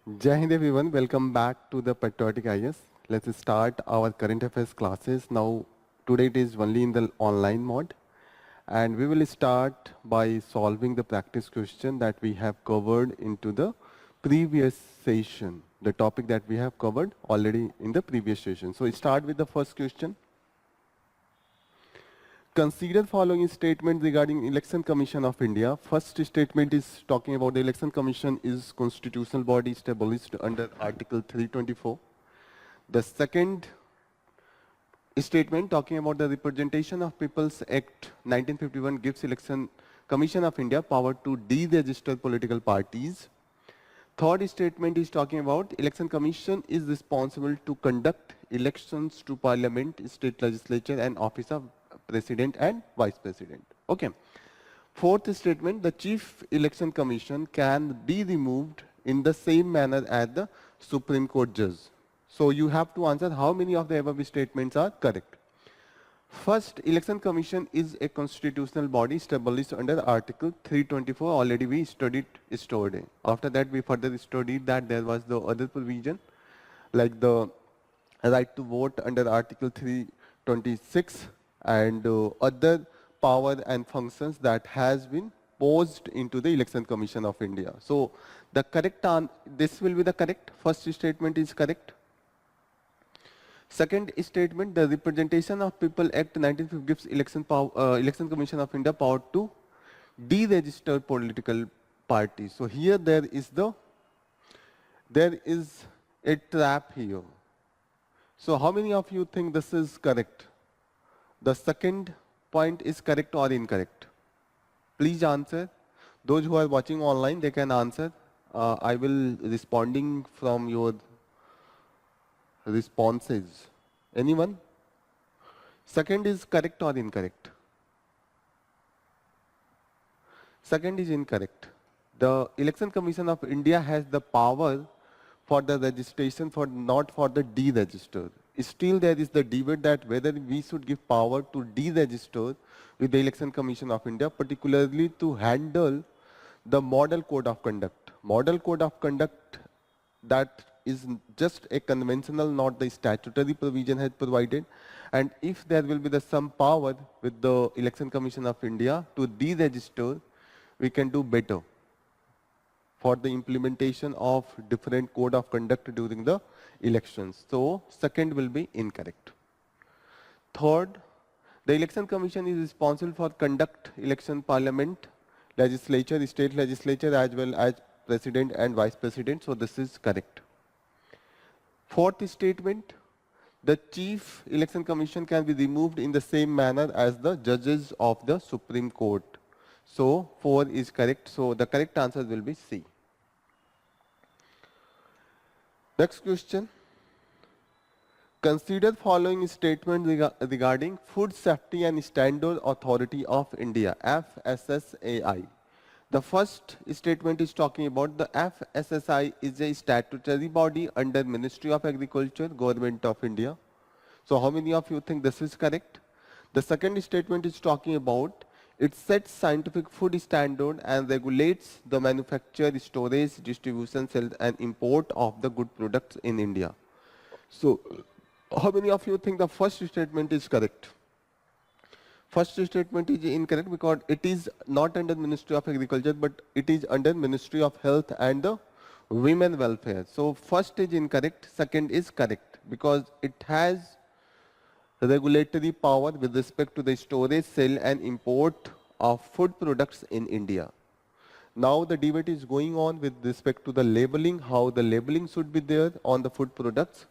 Jai Hind everyone, welcome back to the Patriotic IS. Let's start our current affairs classes. Now, today it is only in the online mode. And we will start by solving the practice question that we have covered into the previous session. The topic that we have covered already in the previous session. So, start with the first question. Consider following statement regarding Election Commission of India. First statement is talking about the Election Commission is constitutional body established under Article 324. The second statement talking about the Representation of People's Act 1951 gives Election Commission of India power to deregister political parties. Third statement is talking about Election Commission is responsible to conduct elections to Parliament, State Legislature and Office of President and Vice President. Okay. Fourth statement, the Chief Election Commission can be removed in the same manner as the Supreme Court judge. So you have to answer how many of the above statements are correct. First, Election Commission is a constitutional body established under Article 324. Already we studied yesterday. After that, we further studied that there was the other provision, like the right to vote under Article 326 and other power and functions that has been posed into the Election Commission of India. So the correct this will be the correct. First statement is correct. Second statement, the Representation of People Act 1950 gives Election Commission of India power to deregister political parties. So here there is a trap here. So how many of you think this is correct? The second point is correct or incorrect? Please answer. Those who are watching online, they can answer. I will responding from your responses. Anyone? Second is correct or incorrect? Second is incorrect. The Election Commission of India has the power for the registration, not for the deregister. Still there is the debate that whether we should give power to deregister with the Election Commission of India, particularly to handle the Model Code of Conduct. Model Code of Conduct that is just a conventional, not the statutory provision has provided. And if there will be some power with the Election Commission of India to deregister, we can do better for the implementation of different code of conduct during the elections. So second will be incorrect. Third, the Election Commission is responsible for conduct election Parliament, legislature, state legislature as well as President and Vice President. So this is correct. Fourth statement, the Chief Election Commission can be removed in the same manner as the judges of the Supreme Court. So 4 is correct. So the correct answer will be C. Next question. Consider following statement regarding Food Safety and Standard Authority of India, FSSAI. The first statement is talking about the FSSAI is a statutory body under Ministry of Agriculture, Government of India. So how many of you think this is correct? The second statement is talking about it sets scientific food standard and regulates the manufacture, storage, distribution, sales and import of the good products in India. So how many of you think the first statement is correct? First statement is incorrect because it is not under Ministry of Agriculture, but it is under Ministry of Health and the Women Welfare. So first is incorrect, second is correct because it has regulatory power with respect to the storage, sale and import of food products in India. Now the debate is going on with respect to the labeling, how the labeling should be there on the food products.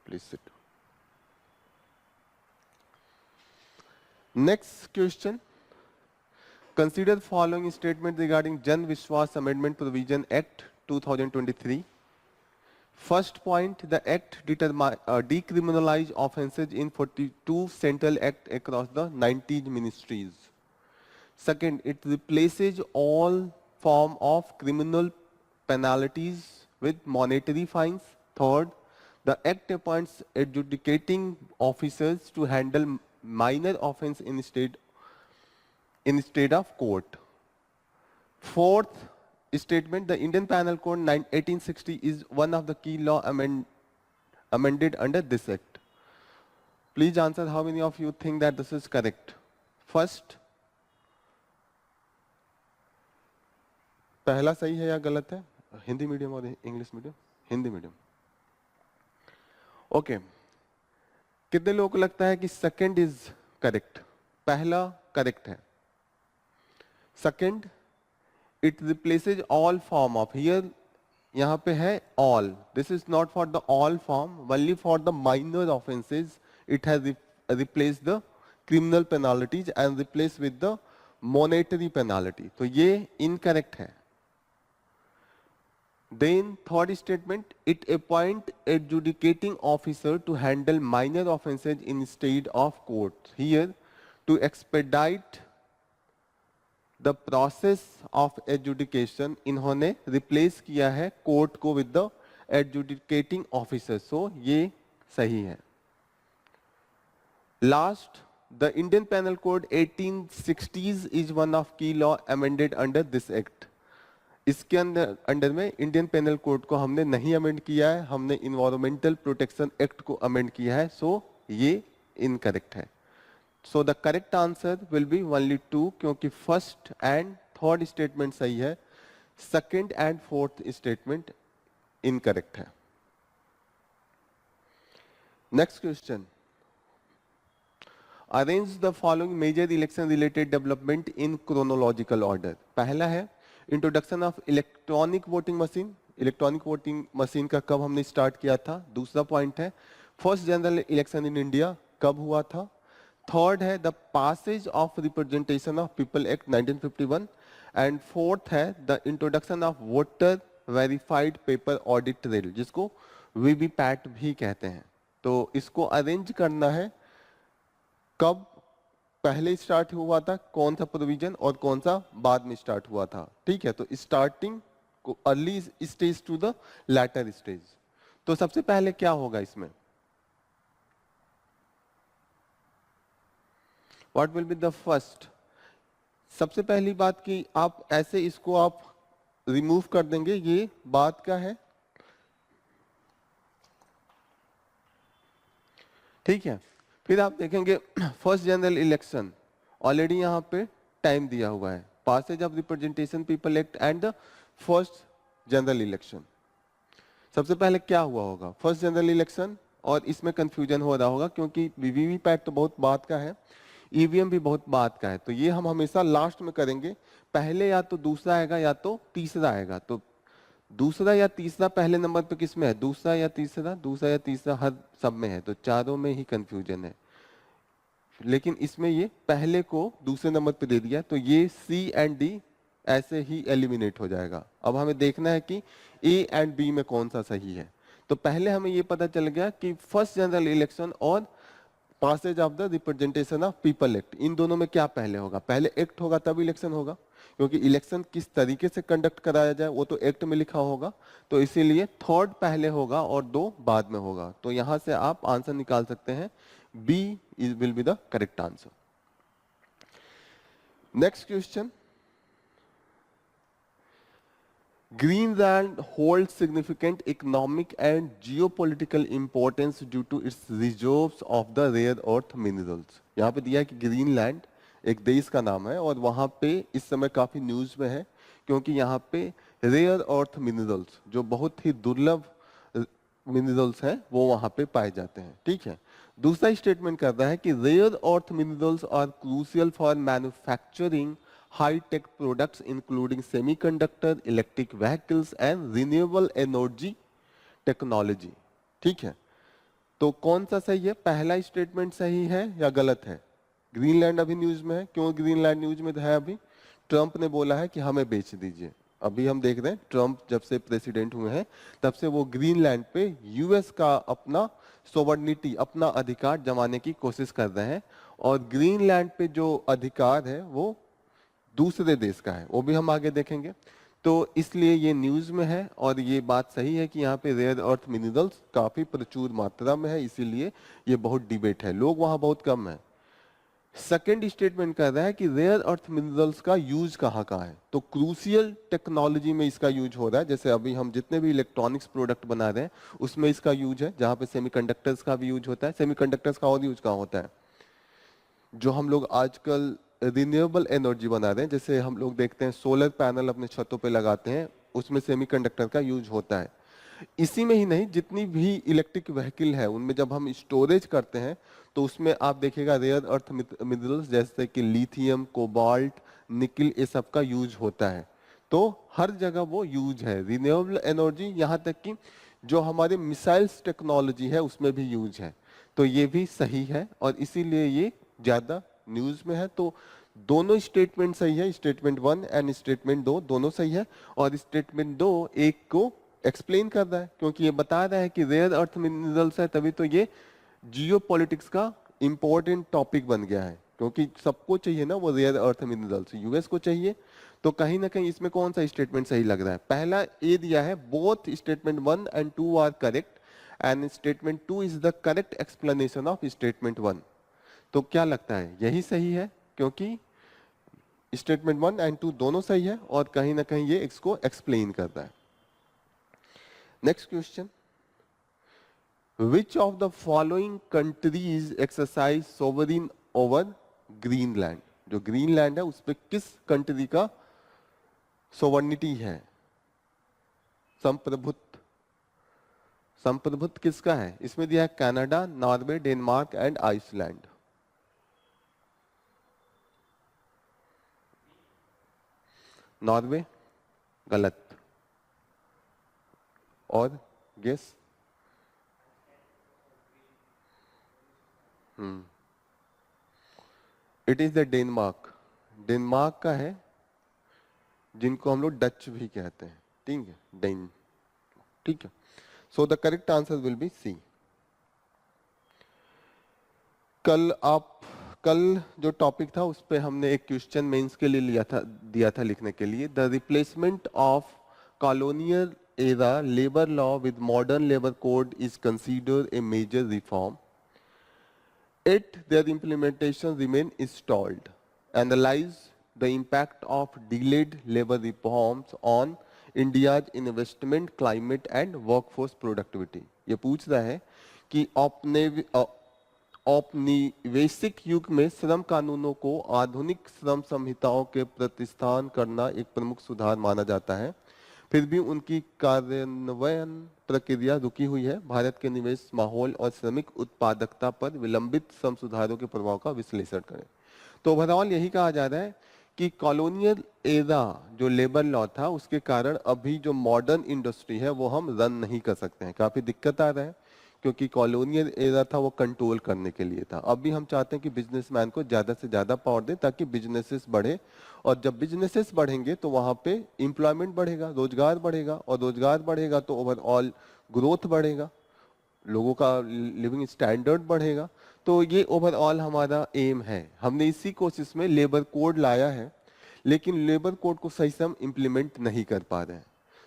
Please sit. Next question. Consider following statement regarding Jan Vishwas Amendment Provision Act 2023. First point, the Act decriminalize offences in 42 Central Act across the 19 ministries. Second, it replaces all form of criminal penalties with monetary fines. Third, the Act appoints adjudicating officers to handle minor offence instead of court. Fourth, statement, the Indian Penal Code 1860 is one of the key law amended under this act. Please answer how many of you think that this is correct. First, पहला सही है या गलत है? Hindi medium और English medium? Hindi medium. Okay. कितने लोगों को लगता है कि सेकंड इज करेक्ट? पहला करेक्ट है. Second, it replaces all form of. Here यहाँ पे है all. This is not for the all form, only for the minor offences. It has replace the criminal penalties and replace with the monetary penalty. तो ये incorrect है. Then third statement, it appoint adjudicating officer to handle minor offences instead of court. Here, to expedite the process of adjudication, इन्होंने replace किया है court को with the adjudicating officer. So ये सही है. Last, the Indian Penal Code 1860s is one of key law amended under this act. इसके under में Indian penal code को हमने नहीं अमेंड किया है, हमने इन्वायरमेंटल प्रोटेक्शन एक्ट को अमेंड किया है. सो ये इनकरेक्ट है. So the correct answer will be only 2, क्योंकि फर्स्ट एंड थर्ड स्टेटमेंट सही है, second and fourth statement incorrect है. Next question, arrange the following major election related development in chronological order. पहला है introduction of electronic voting machine. Electronic voting machine का कब हमने start किया था. दूसरा पॉइंट है first general election in India कब हुआ था. थर्ड है the passage of representation of people act 1951. And fourth है the introduction of voter verified paper audit trail, जिसको वीवीपैट भी कहते हैं. तो इसको अरेंज करना है कब पहले स्टार्ट हुआ था, कौन सा प्रोविजन और कौन सा बाद में स्टार्ट हुआ था. ठीक है, तो स्टार्टिंग को early stage to the later stage. तो सबसे पहले क्या होगा इसमें, what will be the first. सबसे पहली बात कि आप ऐसे इसको आप रिमूव कर देंगे, ये बात का है. ठीक है, फिर आप देखेंगे फर्स्ट जनरल इलेक्शन ऑलरेडी यहाँ पे टाइम दिया हुआ है, passage of Representation People Act and the first general election. सबसे पहले क्या हुआ होगा, फर्स्ट जनरल इलेक्शन, और इसमें कंफ्यूजन हो रहा होगा क्योंकि वीवीपैट तो बहुत बात का है, ईवीएम भी बहुत बात का है. तो ये हम हमेशा लास्ट में करेंगे. पहले या तो दूसरा आएगा या तो तीसरा आएगा. तो दूसरा या तीसरा पहले नंबर पे किस में है, दूसरा या तीसरा हर सब में है. तो चारों में ही कंफ्यूजन है, लेकिन इसमें ये पहले को दूसरे नंबर पे दे दिया, तो ये सी एंड डी ऐसे ही एलिमिनेट हो जाएगा. अब हमें देखना है कि ए एंड बी में कौन सा सही है. तो पहले हमें ये पता चल गया कि फर्स्ट जनरल इलेक्शन और passage of the representation of people act, इन दोनों में क्या पहले होगा. पहले एक्ट होगा तब इलेक्शन होगा, क्योंकि इलेक्शन किस तरीके से कंडक्ट कराया जाए वो तो एक्ट में लिखा होगा. तो इसीलिए थर्ड पहले होगा और दो बाद में होगा. तो यहां से आप आंसर निकाल सकते हैं, B will be the correct answer. Next question, Greenland holds significant economic and geopolitical importance due to its reserves of the rare earth minerals. यहाँ पे दिया है कि ग्रीनलैंड एक देश का नाम है और वहाँ पे इस समय काफी न्यूज में है क्योंकि यहाँ पे रेयर अर्थ मिनरल्स, जो बहुत ही दुर्लभ मिनरल्स हैं, वो वहाँ पे पाए जाते हैं. ठीक है, दूसरा स्टेटमेंट करता है कि rare earth minerals are crucial for manufacturing high-tech products including semiconductor, electric vehicles and renewable energy technology. ठीक है, तो कौन सा सही है, पहला स्टेटमेंट सही है या गलत है. ग्रीनलैंड अभी न्यूज में है. क्यों ग्रीनलैंड न्यूज में है, अभी ट्रंप ने बोला है कि हमें बेच दीजिए. अभी हम देख रहे हैं ट्रंप जब से प्रेसिडेंट हुए हैं तब से वो ग्रीनलैंड पे यूएस का अपना सोवर्निटी, अपना अधिकार जमाने की कोशिश कर रहे हैं. और ग्रीनलैंड पे जो अधिकार है वो दूसरे देश का है, वो भी हम आगे देखेंगे. तो इसलिए ये न्यूज में है और ये बात सही है कि यहाँ पे रेयर अर्थ मिनरल्स काफी प्रचुर मात्रा में है, इसीलिए ये बहुत डिबेट है, लोग वहाँ बहुत कम है. सेकेंड स्टेटमेंट कर रहा है कि रेयर अर्थ मिनरल्स का यूज कहाँ कहाँ है। तो क्रूशियल टेक्नोलॉजी में इसका यूज हो रहा है, जैसे अभी हम जितने भी इलेक्ट्रॉनिक्स प्रोडक्ट बना रहे हैं उसमें इसका यूज है, जहाँ पे सेमीकंडक्टर्स का भी यूज होता है। सेमीकंडक्टर्स का और यूज कहाँ होता है, जो हम लोग आजकल रिन्यूएबल एनर्जी बना रहे हैं, जैसे हम लोग देखते हैं सोलर पैनल अपने छतों पे लगाते हैं, उसमें सेमीकंडक्टर का यूज होता है। इसी में ही नहीं, जितनी भी इलेक्ट्रिक व्हीकल है उनमें जब हम स्टोरेज करते हैं तो उसमें आप देखिएगा रेयर अर्थ मिनरल्स जैसे कि लिथियम, कोबाल्ट, निकिल, ये सब का यूज होता है। तो हर जगह वो यूज है। रिन्यूएबल एनर्जी, यहाँ तक कि जो हमारे मिसाइल्स टेक्नोलॉजी है उसमें भी यूज है। तो ये भी सही है और इसीलिए ये ज्यादा न्यूज में है। तो दोनों स्टेटमेंट सही है, स्टेटमेंट 1 एंड स्टेटमेंट 2 दोनों सही है। और स्टेटमेंट 2 एक को एक्सप्लेन कर रहा है, क्योंकि ये बता रहा है कि रेयर अर्थ मिनरल्स है, तभी तो ये जियो पॉलिटिक्स का इंपॉर्टेंट टॉपिक बन गया है, क्योंकि सबको चाहिए ना वो रेयर अर्थ मिनरल्स, यूएस को चाहिए। तो कहीं ना कहीं इसमें कौन सा स्टेटमेंट सही लग रहा है? पहला ए दिया है, both statement 1 and 2 are correct and statement 2 is the correct explanation of statement 1। तो क्या लगता है यही सही है, क्योंकि स्टेटमेंट 1 एंड 2 दोनों सही है और कहीं ना कहीं ये इसको एक्सप्लेन करता है। Next question, which of the following countries exercise sovereign over Greenland? जो ग्रीनलैंड है उस पर किस कंट्री का सोवर्निटी है, संप्रभुत्व? संप्रभुत्व किसका है? इसमें दिया है Canada, Norway, Denmark and Iceland. Norway गलत, और guess? It is the Denmark. Denmark का है, जिनको हम लोग डच भी कहते हैं, ठीक है, डेन, ठीक है। So the correct answer will be C. कल जो टॉपिक था उस पे हमने एक क्वेश्चन मेंस के लिए दिया था लिखने के लिए, the replacement of colonial era labour law with modern labour code is considered a major reform, yet their implementation remain stalled. Analyze the impact of delayed labor reforms on India's investment climate and workforce productivity. ये पूछ रहा है कि औपनिवेशिक युग में श्रम कानूनों को आधुनिक श्रम संहिताओं के प्रतिस्थान करना एक प्रमुख सुधार माना जाता है, फिर भी उनकी कार्यान्वयन प्रक्रिया रुकी हुई है। भारत के निवेश माहौल और श्रमिक उत्पादकता पर विलंबित श्रम सुधारों के प्रभाव का विश्लेषण करें। तो ओवरऑल यही कहा जा रहा है कि कॉलोनियल एरा जो लेबर लॉ था उसके कारण अभी जो मॉडर्न इंडस्ट्री है वो हम रन नहीं कर सकते हैं, काफी दिक्कत आ रहा है, क्योंकि कॉलोनियल एरा था वो कंट्रोल करने के लिए था। अभी हम चाहते हैं कि बिजनेसमैन को ज्यादा से ज्यादा पावर दें ताकि बिजनेसेस बढ़े, और जब बिजनेसेस बढ़ेंगे तो वहां पे एम्प्लॉयमेंट बढ़ेगा, रोजगार बढ़ेगा, और रोजगार बढ़ेगा तो ओवरऑल ग्रोथ बढ़ेगा, लोगों का लिविंग स्टैंडर्ड बढ़ेगा। तो ये ओवरऑल हमारा एम है। हमने इसी कोशिश में लेबर कोड लाया है, लेकिन लेबर कोड को सही से हम इम्प्लीमेंट नहीं कर पा रहे हैं।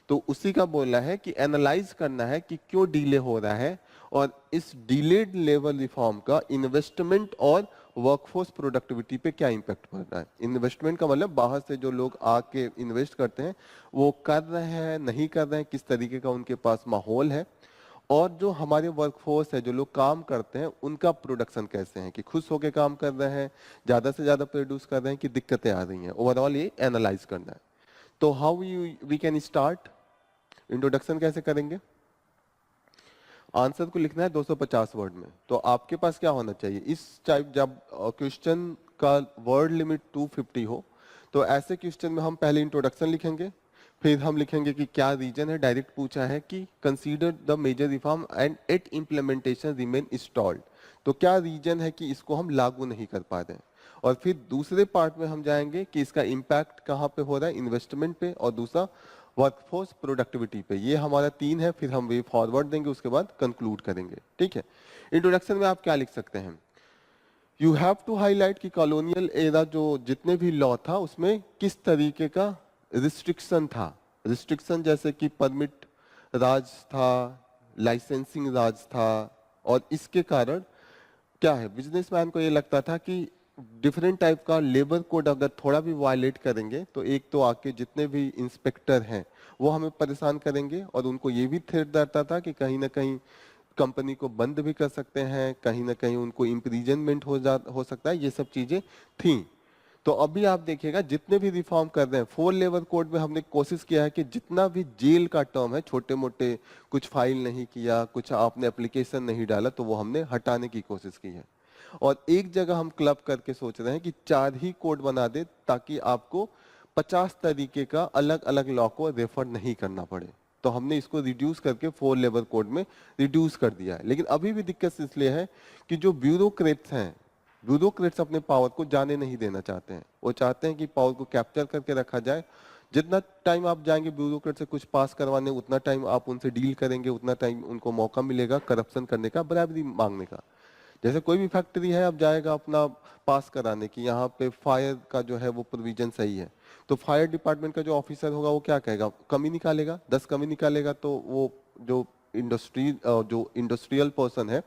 तो उसी का बोलना है कि एनालाइज करना है कि क्यों डिले हो रहा है, और इस डिलेड लेबर रिफॉर्म का इन्वेस्टमेंट और वर्कफोर्स प्रोडक्टिविटी पे क्या इंपैक्ट पड़ रहा है। इन्वेस्टमेंट का मतलब बाहर से जो लोग आके इन्वेस्ट करते हैं वो कर रहे हैं, नहीं कर रहे हैं, किस तरीके का उनके पास माहौल है, और जो हमारे वर्कफोर्स है, जो लोग काम करते हैं, उनका प्रोडक्शन कैसे है, कि खुश होकर काम कर रहे हैं, ज्यादा से ज्यादा प्रोड्यूस कर रहे हैं, कि दिक्कतें आ रही हैं। ओवरऑल ये एनालाइज करना है। तो how we can start, introduction कैसे करेंगे? आंसर को लिखना है 250 वर्ड में। तो आपके पास क्या होना चाहिए इस टाइप, जब क्वेश्चन का वर्ड लिमिट 250 हो तो ऐसे क्वेश्चन में हम पहले इंट्रोडक्शन लिखेंगे, फिर हम लिखेंगे कि क्या रीजन है, डायरेक्ट पूछा है कि consider the major reform and it implementation remain stalled, तो क्या रीजन है कि इसको हम लागू नहीं कर पा रहे हैं। और फिर दूसरे पार्ट में हम जाएंगे कि इसका इम्पैक्ट कहाँ पे हो रहा है, इन्वेस्टमेंट पे, और दूसरा वर्कफोर्स प्रोडक्टिविटी पे। ये हमारा 3 है, फिर हम वे फॉरवर्ड देंगे, उसके बाद कंक्लूड करेंगे, ठीक है। इंट्रोडक्शन में आप क्या लिख सकते हैं? यू हैव टू हाईलाइट कि कॉलोनियल एरा जो जितने भी लॉ था उसमें किस तरीके का रिस्ट्रिक्शन था। रिस्ट्रिक्शन जैसे कि परमिट राज था, लाइसेंसिंग राज था, और इसके कारण क्या है, बिजनेसमैन को ये लगता था कि डिफरेंट टाइप का लेबर कोड अगर थोड़ा भी वायलेट करेंगे तो एक तो आके जितने भी इंस्पेक्टर हैं वो हमें परेशान करेंगे, और उनको ये भी थ्रेट रहता था कि कहीं ना कहीं कंपनी को बंद भी कर सकते हैं, कहीं ना कहीं उनको इम्प्रीजनमेंट हो सकता है, ये सब चीजें थी। तो अभी आप देखिएगा जितने भी रिफॉर्म कर रहे हैं, 4 लेवल कोड में हमने कोशिश किया है कि जितना भी जेल का टर्म है, छोटे मोटे कुछ फाइल नहीं किया, कुछ आपने एप्लीकेशन नहीं डाला, तो वो हमने हटाने की कोशिश की है। और एक जगह हम क्लब करके सोच रहे हैं कि 4 ही कोड बना दे ताकि आपको 50 तरीके का अलग अलग लॉ को रेफर नहीं करना पड़े। तो हमने इसको रिड्यूस करके 4 लेवल कोड में रिड्यूस कर दिया है। लेकिन अभी भी दिक्कत इसलिए है कि जो ब्यूरोक्रेट्स हैं, ब्यूरोक्रेट्स अपने पावर को जाने नहीं देना चाहते हैं। वो चाहते हैं कि पावर को कैप्चर करके रखा जाए। जितना टाइम आप जाएंगे ब्यूरोक्रेट से कुछ पास करवाने, उतना टाइम आप उनसे डील करेंगे, उतना टाइम उनको मौका मिलेगा करप्शन करने का, बराबरी मांगने का। जैसे कोई भी फैक्ट्री है, अब जाएगा अपना पास कराने की यहाँ पे फायर का जो है वो प्रोविजन सही है, तो फायर डिपार्टमेंट का जो ऑफिसर होगा वो क्या कहेगा, कमी निकालेगा, 10 कमी निकालेगा, तो वो जो इंडस्ट्रियल पर्सन है,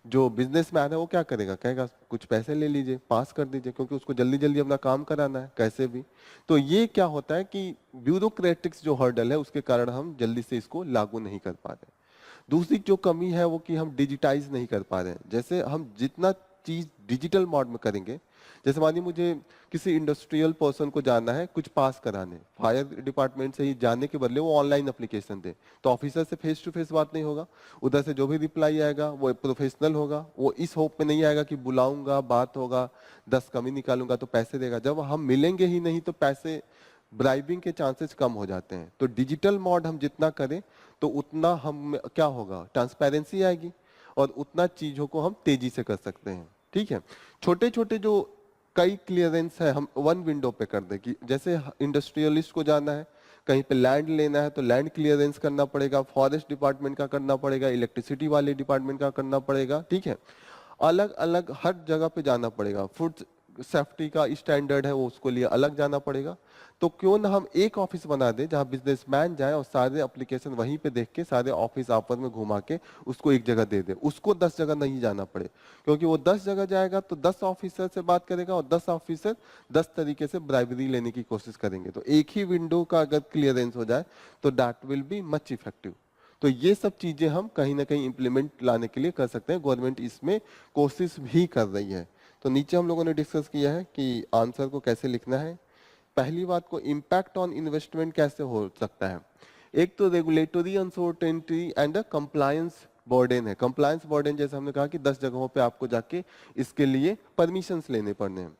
जो बिजनेसमैन है, वो क्या करेगा, कहेगा कुछ पैसे ले लीजिए, पास कर दीजिए, क्योंकि उसको जल्दी जल्दी अपना काम कराना है कैसे भी। तो ये क्या होता है कि ब्यूरोक्रेटिक्स जो हर्डल है उसके कारण हम जल्दी से इसको लागू नहीं कर पा रहे। दूसरी जो कमी है वो कि हम डिजिटाइज नहीं कर पा रहे हैं। जैसे हम जितना चीज डिजिटल मोड में करेंगे, जैसे मानिए मुझे किसी इंडस्ट्रियल पर्सन को जाना है कुछ पास कराने, फायर डिपार्टमेंट से ही जाने के बदले वो ऑनलाइन एप्लीकेशन दे, तो ऑफिसर से फेस टू फेस बात नहीं होगा, उधर से जो भी रिप्लाई आएगा वो प्रोफेशनल होगा, वो इस होप में नहीं आएगा कि बुलाऊंगा, बात होगा, 10 कमी निकालूंगा तो पैसे देगा। जब हम मिलेंगे ही नहीं तो पैसे, ब्राइबिंग के चांसेस कम हो जाते हैं। तो डिजिटल मोड हम जितना करें तो उतना हम क्या होगा, ट्रांसपेरेंसी आएगी, और उतना चीजों को हम तेजी से कर सकते हैं। ठीक है, छोटे छोटे जो कई क्लियरेंस है हम वन विंडो पे कर दें, कि जैसे इंडस्ट्रियलिस्ट को जाना है, कहीं पे लैंड लेना है तो लैंड क्लियरेंस करना पड़ेगा, फॉरेस्ट डिपार्टमेंट का करना पड़ेगा, इलेक्ट्रिसिटी वाले डिपार्टमेंट का करना पड़ेगा। ठीक है, अलग अलग हर जगह पे जाना पड़ेगा। फूड सेफ्टी का स्टैंडर्ड है वो, उसको लिए अलग जाना पड़ेगा। तो क्यों ना हम एक ऑफिस बना दें जहां बिजनेसमैन जाए और सारे एप्लीकेशन वहीं पे देख के सारे ऑफिस आपस में घुमा के उसको एक जगह दे दे, उसको 10 जगह नहीं जाना पड़े। क्योंकि वो 10 जगह जाएगा तो 10 ऑफिसर से बात करेगा और 10 ऑफिसर 10 तरीके से ब्राइबरी लेने की कोशिश करेंगे। तो एक ही विंडो का अगर क्लियरेंस हो जाए तो that will be much effective. तो ये सब चीजें हम कहीं ना कहीं इंप्लीमेंट लाने के लिए कर सकते हैं। गवर्नमेंट इसमें कोशिश भी कर रही है। तो नीचे हम लोगों ने डिस्कस किया है कि आंसर को कैसे लिखना है। पहली बात को इम्पैक्ट ऑन इन्वेस्टमेंट कैसे हो सकता है। एक तो regulatory uncertainty and compliance burden है। कंप्लायंस बर्डन जैसे हमने कहा कि 10 जगहों पे आपको जाके इसके लिए परमिशंस लेने पड़ने हैं।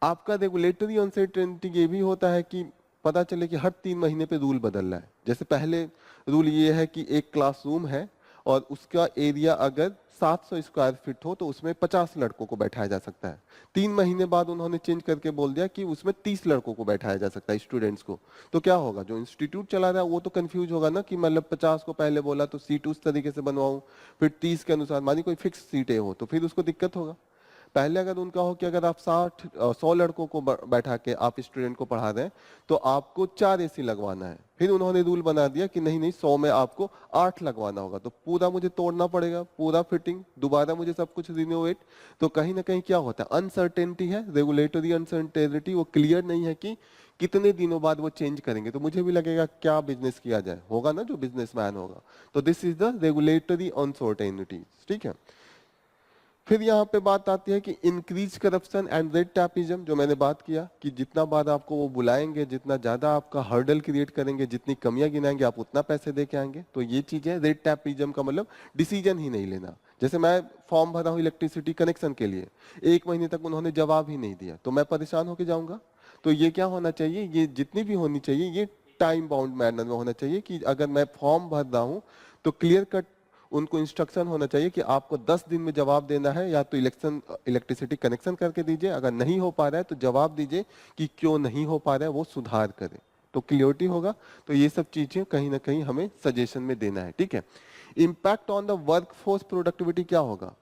आपका रेगुलेटरी अनसर्टेनिटी ये भी होता है कि पता चले कि हर 3 महीने पे रूल बदल रहा है। जैसे पहले रूल ये है कि एक क्लासरूम है और उसका एरिया अगर 700 स्क्वायर फीट हो तो उसमें 50 लड़कों को बैठाया जा सकता है। 3 महीने बाद उन्होंने चेंज करके बोल दिया कि उसमें 30 लड़कों को बैठाया जा सकता है, स्टूडेंट्स को। तो क्या होगा, जो इंस्टीट्यूट चला रहा है वो तो कंफ्यूज होगा ना कि मतलब 50 को पहले बोला तो सीट उस तरीके से बनवाऊं, फिर 30 के अनुसार, मानी कोई फिक्स सीटें हो तो फिर उसको दिक्कत होगा। पहले अगर उनका हो कि अगर आप 100 लड़कों को बैठा के आप स्टूडेंट को पढ़ा रहे हैं तो आपको 4 एसी लगवाना है। फिर उन्होंने रूल बना दिया कि नहीं नहीं 100 में आपको 8 लगवाना होगा। तो पूरा मुझे तोड़ना पड़ेगा, पूरा फिटिंग दोबारा मुझे सब कुछ रिनोवेट। तो कहीं ना कहीं क्या होता है, अनसर्टेनिटी है, रेगुलेटरी अनसर्टेनिटी, वो क्लियर नहीं है कि कितने दिनों बाद वो चेंज करेंगे। तो मुझे भी लगेगा क्या बिजनेस किया जाए, होगा ना जो बिजनेसमैन होगा। तो this is the regulatory uncertainty. ठीक है, फिर यहाँ पे बात आती है कि increase corruption and red tapism, जो मैंने बात किया कि जितना बार आपको वो बुलाएंगे, जितना ज्यादा आपका हर्डल क्रिएट करेंगे, जितनी कमियां गिनाएंगे, आप उतना पैसे दे के आएंगे। तो ये चीज है रेड टैपिज्म का मतलब डिसीजन ही नहीं लेना। जैसे मैं फॉर्म भरा हूँ इलेक्ट्रिसिटी कनेक्शन के लिए, 1 महीने तक उन्होंने जवाब ही नहीं दिया, तो मैं परेशान होकर जाऊंगा। तो ये क्या होना चाहिए, ये जितनी भी होनी चाहिए ये टाइम बाउंड मैनर में होना चाहिए कि अगर मैं फॉर्म भर रहा हूँ तो क्लियर कट उनको इंस्ट्रक्शन होना चाहिए कि आपको 10 दिन में जवाब देना है, या तो इलेक्ट्रिसिटी कनेक्शन करके दीजिए, अगर नहीं हो पा रहा है तो जवाब दीजिए कि क्यों नहीं हो पा रहा है, वो सुधार करें, तो क्लियरिटी होगा। तो ये सब चीजें कहीं ना कहीं हमें सजेशन में देना है। ठीक है, impact on the workforce productivity क्या होगा,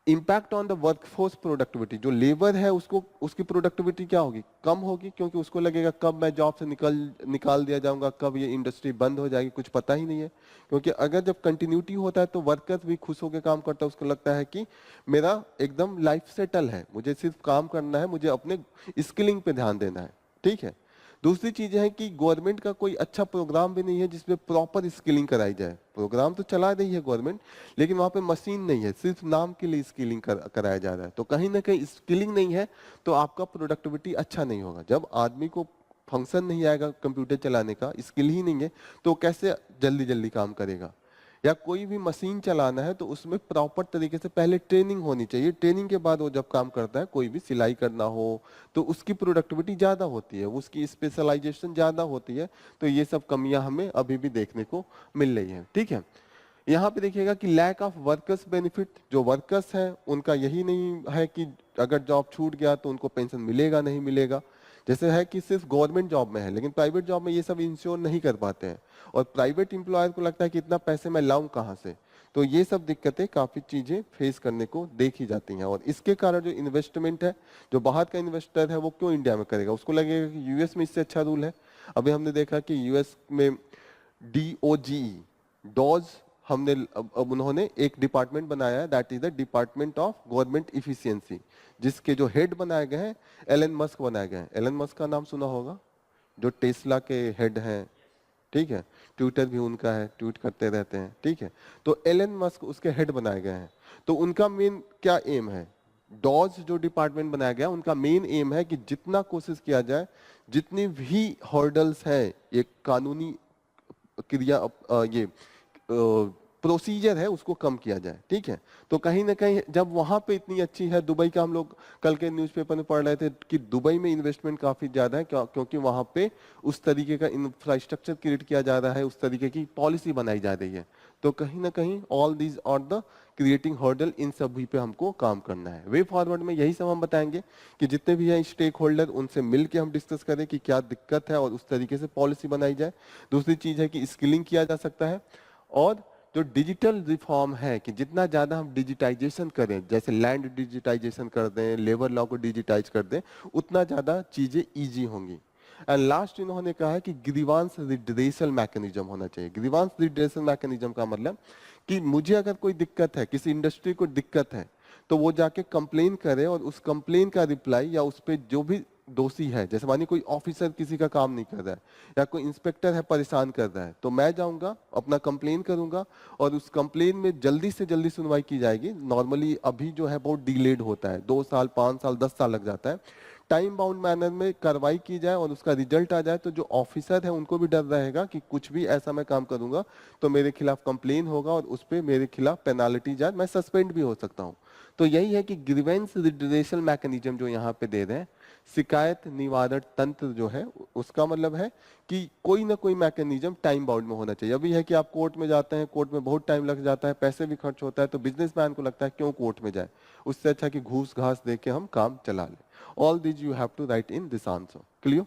impact on the workforce productivity, जो लेबर है उसको, उसकी प्रोडक्टिविटी क्या होगी, कम होगी, क्योंकि उसको लगेगा कब मैं जॉब से निकाल दिया जाऊंगा, कब ये इंडस्ट्री बंद हो जाएगी, कुछ पता ही नहीं है। क्योंकि अगर जब कंटिन्यूटी होता है तो वर्कर भी खुश होकर काम करता है, उसको लगता है कि मेरा एकदम लाइफ सेटल है, मुझे सिर्फ काम करना है, मुझे अपने स्किलिंग पे ध्यान देना है। ठीक है। दूसरी चीज है कि गवर्नमेंट का कोई अच्छा प्रोग्राम भी नहीं है जिसमें प्रॉपर स्किलिंग कराई जाए। प्रोग्राम तो चला रही है गवर्नमेंट, लेकिन वहां पे मशीन नहीं है, सिर्फ नाम के लिए स्किलिंग कराया जा रहा है। तो कहीं ना कहीं स्किलिंग नहीं है तो आपका प्रोडक्टिविटी अच्छा नहीं होगा। जब आदमी को फंक्शन नहीं आएगा कंप्यूटर चलाने का, स्किल ही नहीं है, तो कैसे जल्दी जल्दी काम करेगा। या कोई भी मशीन चलाना है तो उसमें प्रॉपर तरीके से पहले ट्रेनिंग होनी चाहिए, ट्रेनिंग के बाद वो जब काम करता है, कोई भी सिलाई करना हो तो उसकी प्रोडक्टिविटी ज़्यादा होती है, उसकी स्पेशलाइजेशन ज़्यादा होती है। तो ये सब कमियां हमें अभी भी देखने को मिल रही है। ठीक है। यहाँ पे देखिएगा कि लैक ऑफ वर्कर्स बेनिफिट, जो वर्कर्स हैं उनका यही नहीं है कि अगर जॉब छूट गया तो उनको पेंशन मिलेगा नहीं मिलेगा। जैसे है कि सिर्फ गवर्नमेंट जॉब में है, लेकिन प्राइवेट जॉब में ये सब इंश्योर नहीं कर पाते हैं, और प्राइवेट एम्प्लॉयर को लगता है कि इतना पैसे मैं लाऊं कहाँ से। तो ये सब दिक्कतें, काफी चीजें फेस करने को देखी जाती हैं। और इसके कारण जो इन्वेस्टमेंट है, जो बाहर का इन्वेस्टर है वो क्यों इंडिया में करेगा, उसको लगेगा कि यूएस में इससे अच्छा रूल है। अभी हमने देखा कि यूएस में DOGE, डॉज, हमने अब उन्होंने एक डिपार्टमेंट बनाया है, that is the department of government efficiency, जिसके जो हेड बनाए गए हैं एलन मस्क बनाए गए हैं। एलन मस्क का नाम सुना होगा, जो टेस्ला के हेड हैं। ठीक है। ट्विटर भी उनका है, ट्वीट करते रहते हैं। ठीक है। तो एलन मस्क उसके हेड बनाए गए हैं। तो उनका मेन क्या एम है, डॉज जो डिपार्टमेंट बनाया गया उनका मेन एम है कि जितना कोशिश किया जाए, जितनी भी हॉर्डल्स है, एक कानूनी क्रिया, ये प्रोसीजर है, उसको कम किया जाए। ठीक है। तो कहीं ना कहीं जब वहां पे इतनी अच्छी है, दुबई का हम लोग कल के न्यूज़पेपर में पढ़ रहे थे कि दुबई में इन्वेस्टमेंट काफी ज्यादा है, क्योंकि वहां पे उस तरीके का इंफ्रास्ट्रक्चर क्रिएट किया जा रहा है, उस तरीके की पॉलिसी बनाई जा रही है। तो कहीं ना कहीं all these are the creating hurdle, इन सभी पे हमको काम करना है। वे फॉरवर्ड में यही सब हम बताएंगे कि जितने भी हैं स्टेक होल्डर, उनसे मिलकर हम डिस्कस करें कि क्या दिक्कत है और उस तरीके से पॉलिसी बनाई जाए। दूसरी चीज है कि स्किलिंग किया जा सकता है, और जो डिजिटल रिफॉर्म है कि जितना ज्यादा हम डिजिटाइजेशन करें, जैसे लैंड डिजिटाइजेशन कर दें, लेबर लॉ को डिजिटाइज कर दें, उतना ज्यादा चीजें इजी होंगी। एंड लास्ट इन्होंने कहा है कि ग्रीवांस रिड्रेसल मैकेनिज्म होना चाहिए। ग्रीवांस रिड्रेसल मैकेनिज्म का मतलब कि मुझे अगर कोई दिक्कत है, किसी इंडस्ट्री को दिक्कत है, तो वो जाके कंप्लेन करे और उस कंप्लेन का रिप्लाई या उस पर जो भी दोषी है, जैसे मानिए कोई ऑफिसर किसी का काम नहीं कर रहा है या कोई इंस्पेक्टर है परेशान कर रहा है, तो मैं जाऊंगा अपना कंप्लेन करूंगा और उस कंप्लेन में जल्दी से जल्दी सुनवाई की जाएगी। नॉर्मली अभी जो है बहुत डिलेड होता है, 2 साल 5 साल 10 साल लग जाता है। टाइम बाउंड मैनर में कार्रवाई की जाए और उसका रिजल्ट आ जाए, तो जो ऑफिसर है उनको भी डर रहेगा कि कुछ भी ऐसा मैं काम करूंगा तो मेरे खिलाफ कंप्लेन होगा और उस पर मेरे खिलाफ पेनाल्टी जाए, मैं सस्पेंड भी हो सकता हूँ। तो यही है कि ग्रीवेंस रिड्रेसल मैकेनिज्म जो यहाँ पे दे रहे हैं, शिकायत निवारण तंत्र जो है, उसका मतलब है कि कोई ना कोई मैकेनिज्म टाइम बाउंड में होना चाहिए। अभी है कि आप कोर्ट में जाते हैं, कोर्ट में बहुत टाइम लग जाता है, पैसे भी खर्च होता है, तो बिजनेसमैन को लगता है क्यों कोर्ट में जाए, उससे अच्छा कि घूस घास दे के हम काम चला लें। All this you have to write in this answer. Clear?